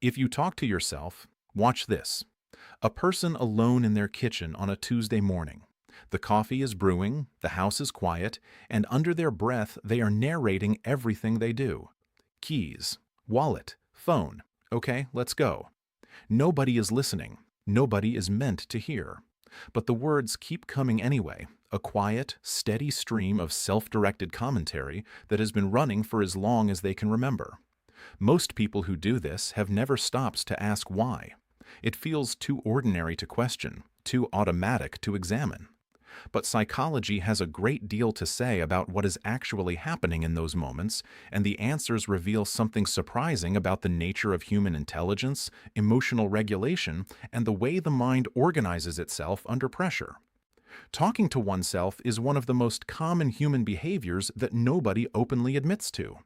If you talk to yourself, watch this. A person alone in their kitchen on a Tuesday morning. The coffee is brewing, the house is quiet, and under their breath they are narrating everything they do. Keys, wallet, phone. Okay, let's go. Nobody is listening. Nobody is meant to hear. But the words keep coming anyway, a quiet, steady stream of self-directed commentary that has been running for as long as they can remember. Most people who do this have never stopped to ask why. It feels too ordinary to question, too automatic to examine. But psychology has a great deal to say about what is actually happening in those moments, and the answers reveal something surprising about the nature of human intelligence, emotional regulation, and the way the mind organizes itself under pressure. Talking to oneself is one of the most common human behaviors that nobody openly admits to.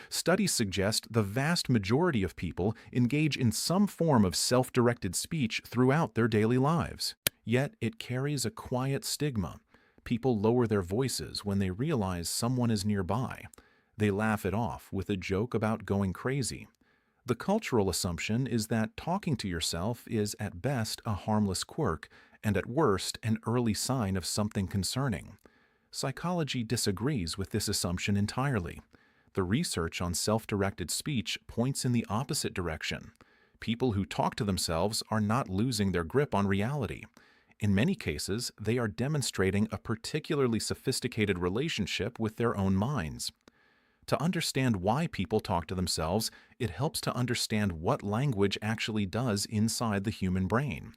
Studies suggest the vast majority of people engage in some form of self-directed speech throughout their daily lives. Yet it carries a quiet stigma. People lower their voices when they realize someone is nearby. They laugh it off with a joke about going crazy. The cultural assumption is that talking to yourself is at best a harmless quirk and at worst an early sign of something concerning. Psychology disagrees with this assumption entirely. The research on self-directed speech points in the opposite direction. People who talk to themselves are not losing their grip on reality. In many cases, they are demonstrating a particularly sophisticated relationship with their own minds. To understand why people talk to themselves, it helps to understand what language actually does inside the human brain.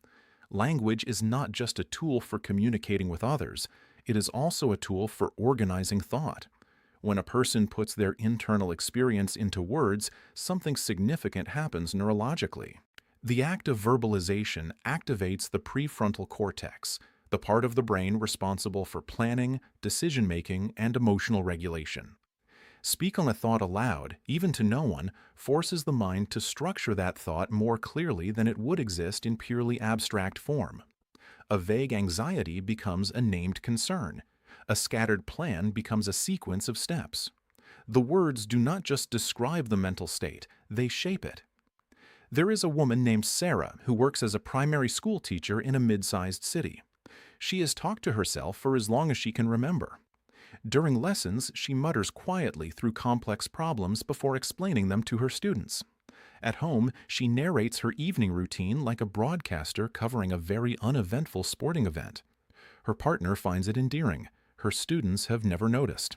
Language is not just a tool for communicating with others, it is also a tool for organizing thought. When a person puts their internal experience into words, something significant happens neurologically. The act of verbalization activates the prefrontal cortex, the part of the brain responsible for planning, decision-making, and emotional regulation. Speaking a thought aloud, even to no one, forces the mind to structure that thought more clearly than it would exist in purely abstract form. A vague anxiety becomes a named concern. A scattered plan becomes a sequence of steps. The words do not just describe the mental state, they shape it. There is a woman named Sarah who works as a primary school teacher in a mid-sized city. She has talked to herself for as long as she can remember. During lessons, she mutters quietly through complex problems before explaining them to her students. At home, she narrates her evening routine like a broadcaster covering a very uneventful sporting event. Her partner finds it endearing. Her students have never noticed.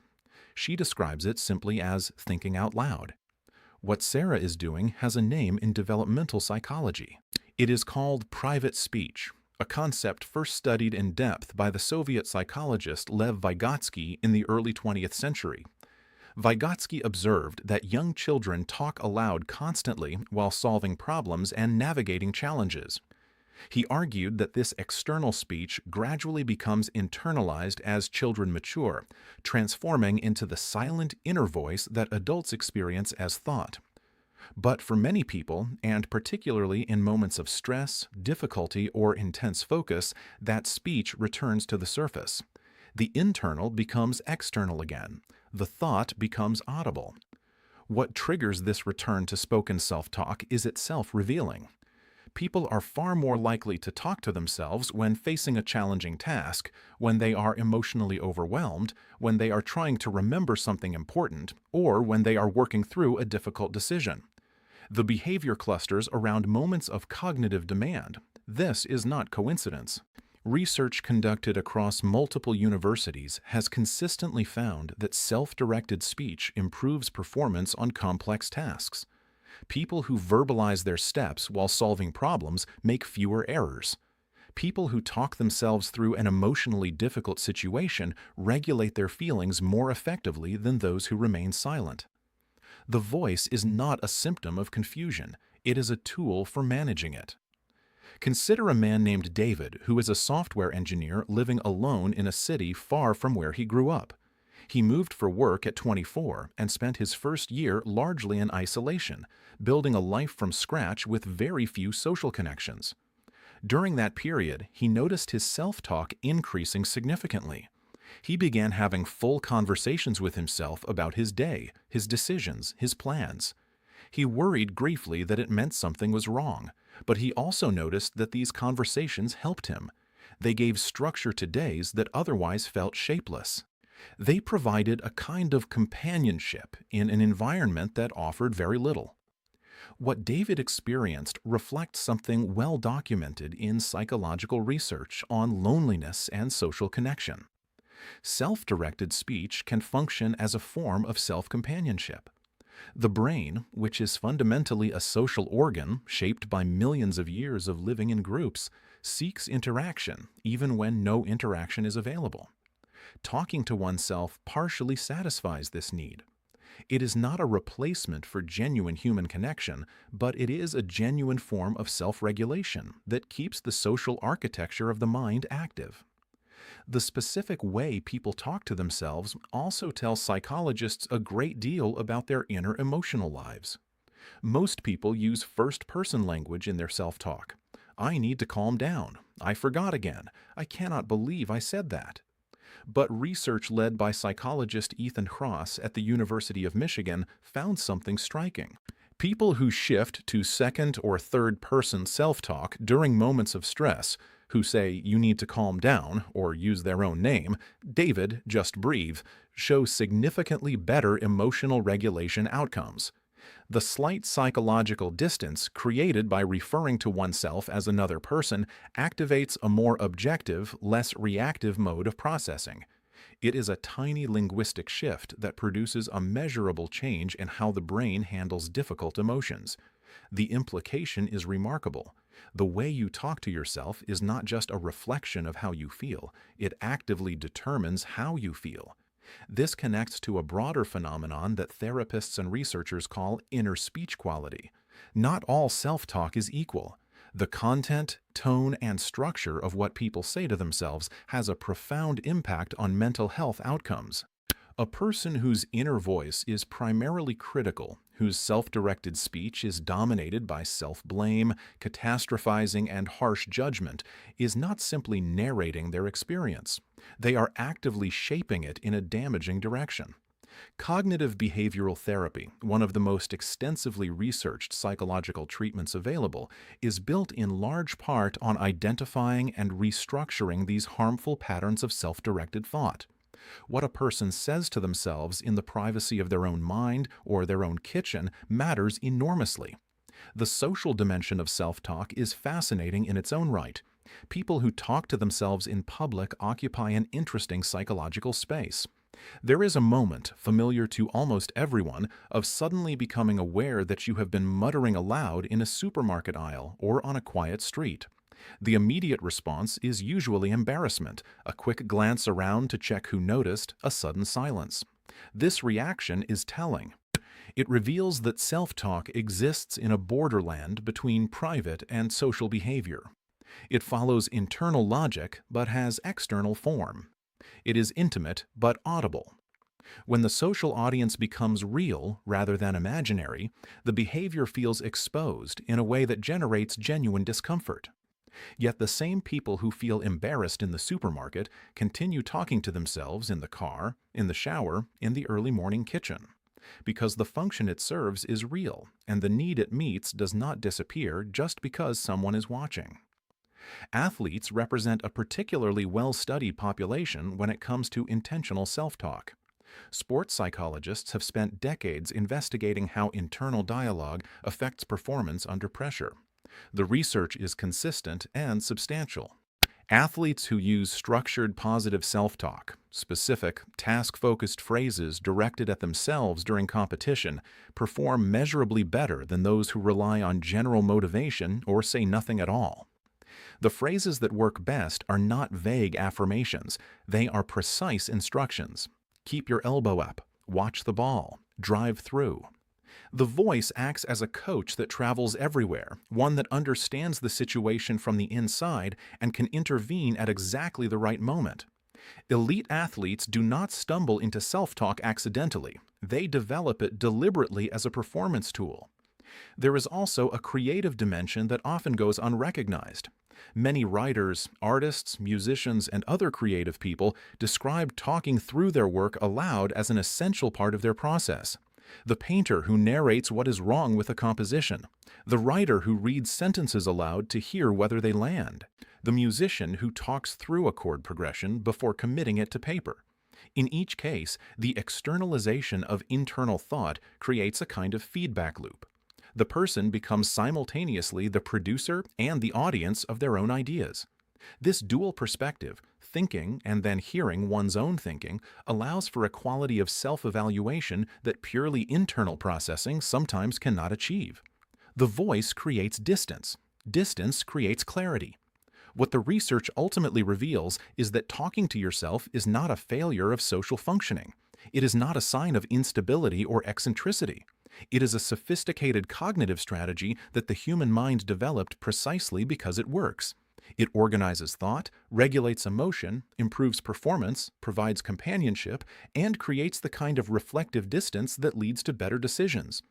She describes it simply as thinking out loud. What Sarah is doing has a name in developmental psychology. It is called private speech, a concept first studied in depth by the Soviet psychologist Lev Vygotsky in the early 20th century. Vygotsky observed that young children talk aloud constantly while solving problems and navigating challenges. He argued that this external speech gradually becomes internalized as children mature, transforming into the silent inner voice that adults experience as thought. But for many people, and particularly in moments of stress, difficulty, or intense focus, that speech returns to the surface. The internal becomes external again. The thought becomes audible. What triggers this return to spoken self-talk is itself revealing. People are far more likely to talk to themselves when facing a challenging task, when they are emotionally overwhelmed, when they are trying to remember something important, or when they are working through a difficult decision. The behavior clusters around moments of cognitive demand. This is not coincidence. Research conducted across multiple universities has consistently found that self-directed speech improves performance on complex tasks. People who verbalize their steps while solving problems make fewer errors. People who talk themselves through an emotionally difficult situation regulate their feelings more effectively than those who remain silent. The voice is not a symptom of confusion, it is a tool for managing it. Consider a man named David who is a software engineer living alone in a city far from where he grew up. He moved for work at 24 and spent his first year largely in isolation, building a life from scratch with very few social connections. During that period, he noticed his self-talk increasing significantly. He began having full conversations with himself about his day, his decisions, his plans. He worried briefly that it meant something was wrong, but he also noticed that these conversations helped him. They gave structure to days that otherwise felt shapeless. They provided a kind of companionship in an environment that offered very little. What David experienced reflects something well documented in psychological research on loneliness and social connection. Self-directed speech can function as a form of self-companionship. The brain, which is fundamentally a social organ shaped by millions of years of living in groups, seeks interaction even when no interaction is available. Talking to oneself partially satisfies this need. It is not a replacement for genuine human connection, but it is a genuine form of self-regulation that keeps the social architecture of the mind active. The specific way people talk to themselves also tells psychologists a great deal about their inner emotional lives. Most people use first-person language in their self-talk. I need to calm down. I forgot again. I cannot believe I said that. But research led by psychologist Ethan Kross at the University of Michigan found something striking. People who shift to second or third-person self-talk during moments of stress, who say, "You need to calm down," or use their own name, "David, just breathe," show significantly better emotional regulation outcomes. The slight psychological distance created by referring to oneself as another person activates a more objective, less reactive mode of processing. It is a tiny linguistic shift that produces a measurable change in how the brain handles difficult emotions. The implication is remarkable. The way you talk to yourself is not just a reflection of how you feel, it actively determines how you feel. This connects to a broader phenomenon that therapists and researchers call innerspeech quality. Not all self-talk is equal. The content, tone, and structure of what people say to themselves has a profound impact on mental health outcomes. A person whose inner voice is primarily critical, whose self-directed speech is dominated by self-blame, catastrophizing, and harsh judgment, is not simply narrating their experience. They are actively shaping it in a damaging direction. Cognitive behavioral therapy, one of the most extensively researched psychological treatments available, is built in large part on identifying and restructuring these harmful patterns of self-directed thought. What a person says to themselves in the privacy of their own mind or their own kitchen matters enormously. The social dimension of self-talk is fascinating in its own right. People who talk to themselves in public occupy an interesting psychological space. There is a moment, familiar to almost everyone, of suddenly becoming aware that you have been muttering aloud in a supermarket aisle or on a quiet street. The immediate response is usually embarrassment, a quick glance around to check who noticed, a sudden silence. This reaction is telling. It reveals that self-talk exists in a borderland between private and social behavior. It follows internal logic but has external form. It is intimate but audible. When the social audience becomes real rather than imaginary, the behavior feels exposed in a way that generates genuine discomfort. Yet the same people who feel embarrassed in the supermarket continue talking to themselves in the car, in the shower, in the early morning kitchen. Because the function it serves is real, and the need it meets does not disappear just because someone is watching. Athletes represent a particularly well-studied population when it comes to intentional self-talk. Sports psychologists have spent decades investigating how internal dialogue affects performance under pressure. The research is consistent and substantial. Athletes who use structured positive self-talk, specific, task-focused phrases directed at themselves during competition, perform measurably better than those who rely on general motivation or say nothing at all. The phrases that work best are not vague affirmations, they are precise instructions. Keep your elbow up, watch the ball, drive through. The voice acts as a coach that travels everywhere, one that understands the situation from the inside and can intervene at exactly the right moment. Elite athletes do not stumble into self-talk accidentally. They develop it deliberately as a performance tool. There is also a creative dimension that often goes unrecognized. Many writers, artists, musicians, and other creative people describe talking through their work aloud as an essential part of their process. the painter who narrates what is wrong with a composition, the writer who reads sentences aloud to hear whether they land, the musician who talks through a chord progression before committing it to paper. In each case, the externalization of internal thought creates a kind of feedback loop. The person becomes simultaneously the producer and the audience of their own ideas. This dual perspective, thinking and then hearing one's own thinking, allows for a quality of self-evaluation that purely internal processing sometimes cannot achieve. The voice creates distance. Distance creates clarity. What the research ultimately reveals is that talking to yourself is not a failure of social functioning. It is not a sign of instability or eccentricity. It is a sophisticated cognitive strategy that the human mind developed precisely because it works. It organizes thought, regulates emotion, improves performance, provides companionship, and creates the kind of reflective distance that leads to better decisions.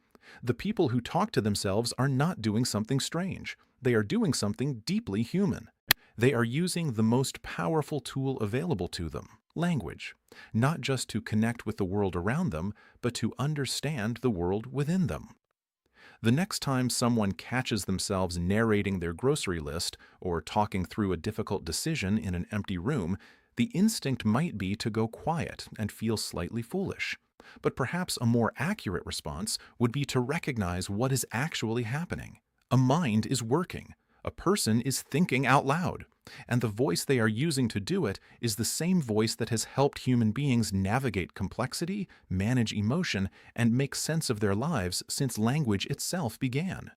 The people who talk to themselves are not doing something strange. They are doing something deeply human. They are using the most powerful tool available to them, language, not just to connect with the world around them, but to understand the world within them. The next time someone catches themselves narrating their grocery list or talking through a difficult decision in an empty room, the instinct might be to go quiet and feel slightly foolish. But perhaps a more accurate response would be to recognize what is actually happening. A mind is working. A person is thinking out loud, and the voice they are using to do it is the same voice that has helped human beings navigate complexity, manage emotion, and make sense of their lives since language itself began.